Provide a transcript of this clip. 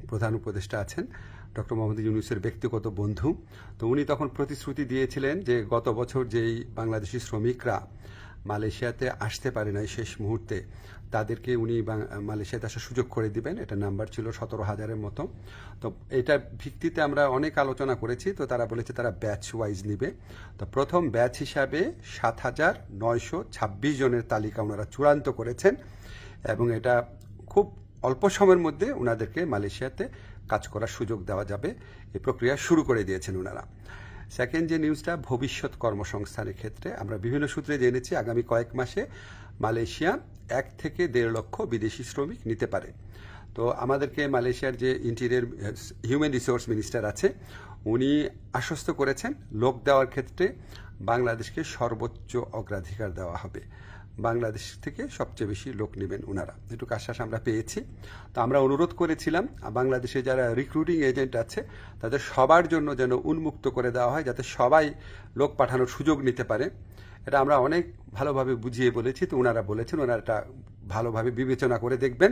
প্রধান উপদেষ্টা আছেন ডক্টর মোহাম্মদ ইউনূসের ব্যক্তিগত বন্ধু। তো উনি তখন প্রতিশ্রুতি দিয়েছিলেন যে গত বছর যেই বাংলাদেশি শ্রমিকরা মালয়েশিয়াতে আসতে পারে নাই শেষ মুহূর্তে, তাদেরকে উনি মালয়েশিয়াতে আসার সুযোগ করে দিবেন। এটা নাম্বার ছিল 17,000-এর মতো। তো এটার ভিত্তিতে আমরা অনেক আলোচনা করেছি। তো তারা বলেছে তারা ব্যাচ ওয়াইজ নিবে। তো প্রথম ব্যাচ হিসাবে 7,926 জনের তালিকা ওনারা চূড়ান্ত করেছেন এবং এটা খুব অল্প সময়ের মধ্যে ওনাদেরকে মালয়েশিয়াতে কাজ করার সুযোগ দেওয়া যাবে, এই প্রক্রিয়া শুরু করে দিয়েছেন ওনারা। সেকেন্ড যে নিউজটা, ভবিষ্যৎ কর্মসংস্থানের ক্ষেত্রে আমরা বিভিন্ন সূত্রে জেনেছি আগামী কয়েক মাসে মালয়েশিয়া 1 থেকে 1.5 লক্ষ বিদেশি শ্রমিক নিতে পারে। তো আমাদেরকে মালয়েশিয়ার যে ইন্টেরিয়র হিউম্যান রিসোর্স মিনিস্টার আছে উনি আশ্বস্ত করেছেন লোক দেওয়ার ক্ষেত্রে বাংলাদেশকে সর্বোচ্চ অগ্রাধিকার দেওয়া হবে। বাংলাদেশ থেকে সবচেয়ে বেশি লোক নেবেন ওনারা, এটুকু আশ্বাস আমরা পেয়েছি। তো আমরা অনুরোধ করেছিলাম বাংলাদেশে যারা রিক্রুটিং এজেন্ট আছে তাদের সবার জন্য যেন উন্মুক্ত করে দেওয়া হয়, যাতে সবাই লোক পাঠানোর সুযোগ নিতে পারে। এটা আমরা অনেক ভালোভাবে বুঝিয়ে বলেছি। তো ওনারা বলেছেন ওনারা এটা ভালোভাবে বিবেচনা করে দেখবেন।